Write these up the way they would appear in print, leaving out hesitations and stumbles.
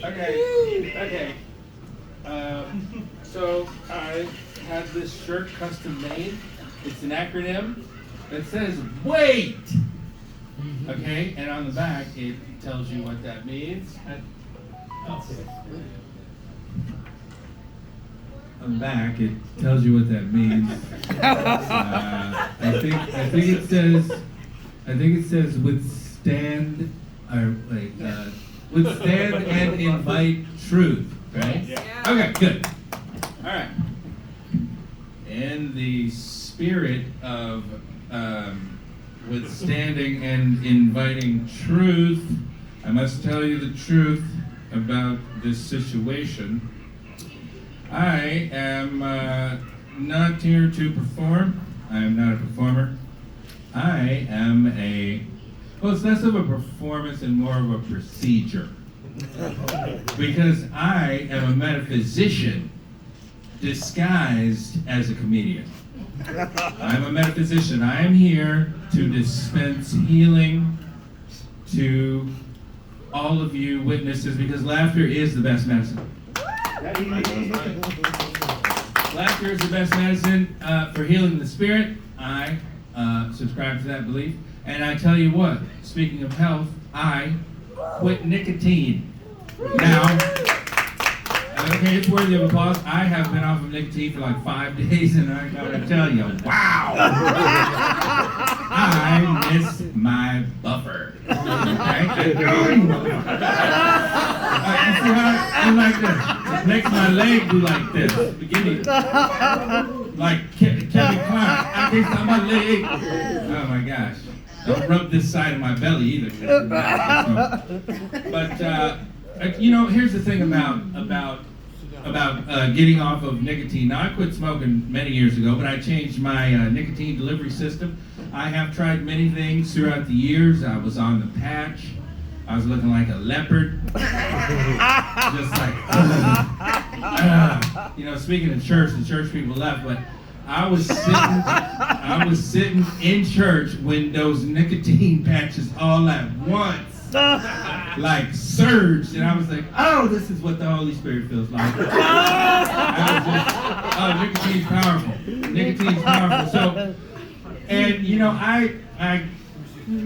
Okay. So I had this shirt custom made. It's an acronym that says WAIT. Okay, and on the back it tells you what that means. On the back it tells you what that means. I think it says withstand. Withstand and invite truth, right? Yeah. Okay, good. All right. In the spirit of withstanding and inviting truth, I must tell you the truth about this situation. I am not here to perform. I am not a performer. I am well, it's less of a performance and more of a procedure. Because I am a metaphysician disguised as a comedian. I'm a metaphysician. I am here to dispense healing to all of you witnesses because laughter is the best medicine. Laughter is the best medicine for healing the spirit. I subscribe to that belief. And I tell you what, speaking of health, I quit nicotine. Now, okay, it's worthy of applause. I have been off of nicotine for like 5 days, and I gotta tell you, wow! I miss my buffer. Okay? You see how I like this? It makes my leg do like this. Beginning. Like Kevin Clark. I taste on my leg. Oh my gosh. Don't rub this side of my belly either. But here's the thing about getting off of nicotine. Now I quit smoking many years ago, but I changed my nicotine delivery system. I have tried many things throughout the years. I was on the patch. I was looking like a leopard. Just like, speaking of church, the church people left, but I was sitting in church when those nicotine patches all at once like surged, and I was like, oh, this is what the Holy Spirit feels like. Nicotine's powerful. Nicotine's powerful. So, and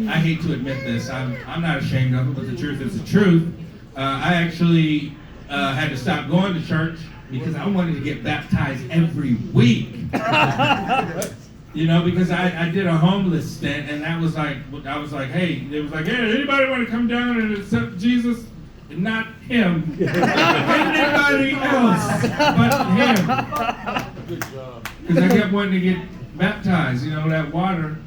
I hate to admit this. I'm not ashamed of it, but the truth is the truth. I actually had to stop going to church because I wanted to get baptized every week. Because I did a homeless stint, and that was like, I was like, hey, anybody want to come down and accept Jesus? And not him. Anybody else but him. Good job. Because I kept wanting to get baptized, that water,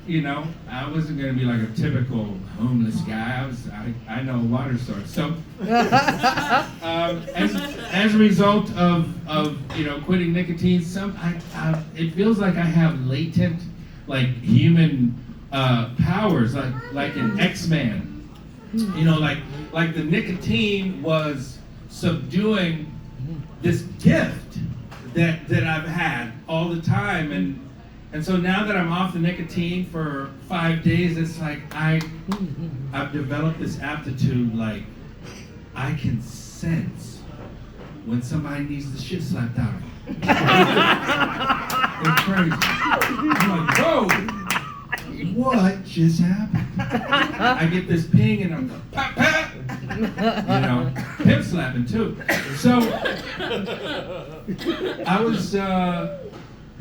I wasn't going to be like a typical homeless guy. I know a water source. So, as a result of quitting nicotine, it feels like I have latent, like human powers, like an X-Man. Like the nicotine was subduing this gift that I've had all the time, and so now that I'm off the nicotine for 5 days, it's like I've developed this aptitude, like I can sense when somebody needs the shit slapped out of them. It's crazy. I'm like, whoa, what just happened? I get this ping and I'm like, pop, pop. Hip slapping too. So I was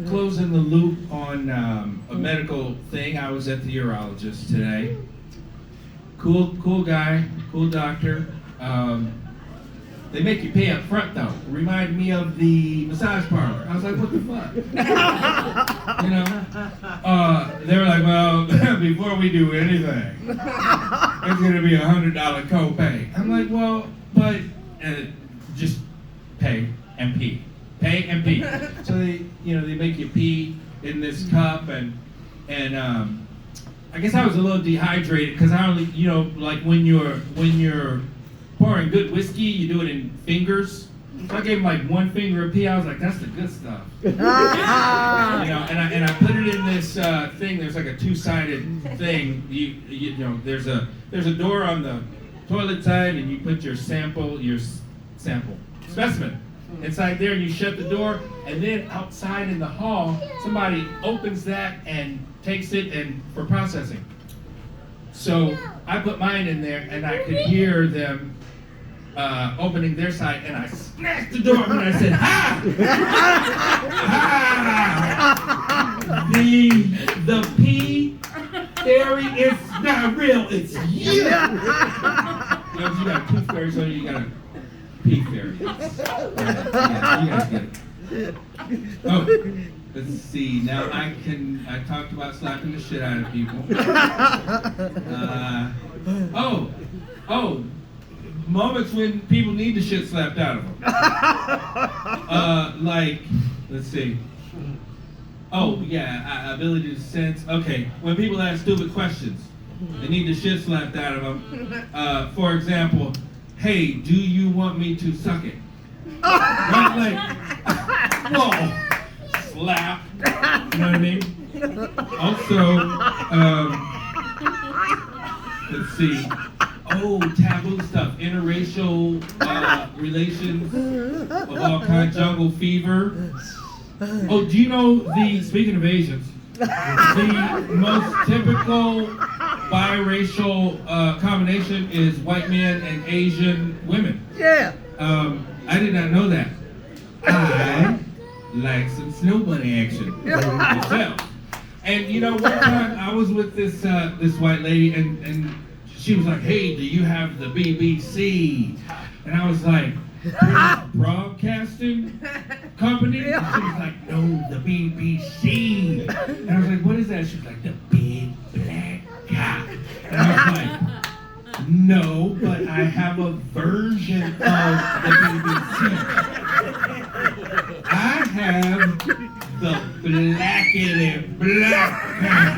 closing the loop on a medical thing. I was at the urologist today. Cool guy, cool doctor. They make you pay up front though. Reminded me of the massage parlor. I was like, what the fuck? They were like, well, before we do anything, it's gonna be $100 copay. I'm like, well, but just pay and pee. Pay and pee. So they make you pee in this cup, and I guess I was a little dehydrated because I only, like when you're pouring good whiskey, you do it in fingers. So I gave him like one finger of pee. I was like, that's the good stuff. And I put it in this thing. There's like a two-sided thing. You know, there's a door on the toilet side, and you put your specimen inside there, and you shut the door. And then outside in the hall, somebody opens that and takes it for processing. So I put mine in there, and I could hear them opening their side, and I smashed the door and I said, "Ha! Ha! The pee fairy is not real. It's you." You got a tooth fairy, so you got a pee fairy. Yeah, you guys get it. Oh, let's see. Now I talked about slapping the shit out of people. Moments when people need the shit slapped out of them. Like, let's see. Oh, yeah, ability to sense. Okay, when people ask stupid questions, they need the shit slapped out of them. For example, hey, do you want me to suck it? Right, like, whoa, slap. You know what I mean? Also, let's see. Oh, taboo stuff, interracial relations of all kinds, jungle fever. Oh, do you know speaking of Asians, the most typical biracial combination is white men and Asian women? Yeah. I did not know that. I like some snow bunny action myself. And you know, one time I was with this white lady, and she was like, "Hey, do you have the BBC?" And I was like, "Broadcasting Company?" And she was like, "No, the BBC." And I was like, "What is that?" She was like, "The big black guy." And I was like, "No, but I have a version of the BBC. I have the blackity black guy."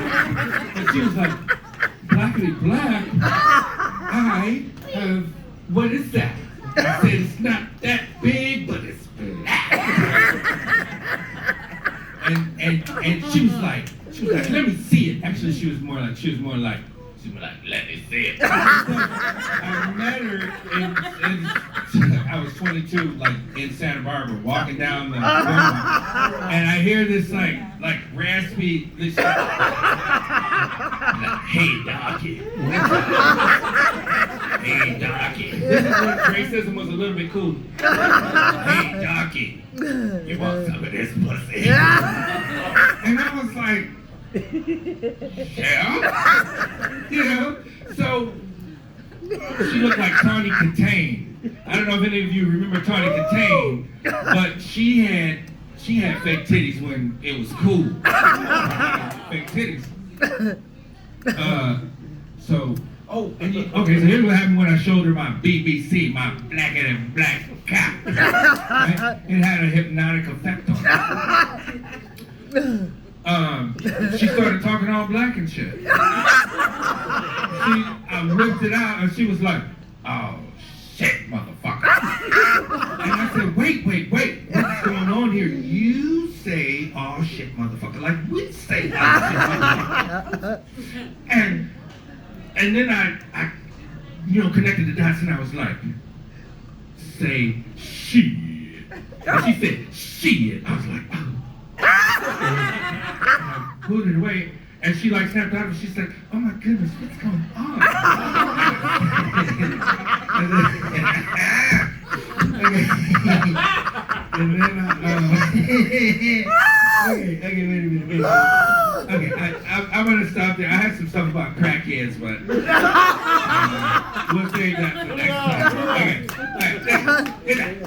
And she was like, "Blackity black? I have, what is that?" I said, "It's not that big, but it's black." And she was like, "Let me see it." Actually, she was more like, "Let me see it." I met her I was 22, like in Santa Barbara, walking down the road, and I hear this like raspy, this like, "Hey, Docky." "Hey, Docky." This is when racism was a little bit cool. "Hey, Docky, you want some of this pussy?" And I was like, "Yeah." You know, so she looked like Tawny Katane. I don't know if any of you remember Tawny Katane, but she had fake titties when it was cool. Fake titties. So here's what happened when I showed her my BBC, my black and black cock. Right? It had a hypnotic effect on her. She started talking all black and shit. I whipped it out and she was like, "Oh shit, motherfucker." And I said, wait, what's going on here? You say, "Oh shit, motherfucker," like we say, "Oh shit, motherfucker." And then I connected the dots and I was like, "Say shit." And she said, "Shit." I was like, "Oh." I pulled it away, and she like snapped out, and she said, "Oh my goodness, what's going on?" And then okay, wait a minute. Okay, I'm gonna stop there. I have some stuff about crackheads, but we'll save that for next time. Okay, all right, good night.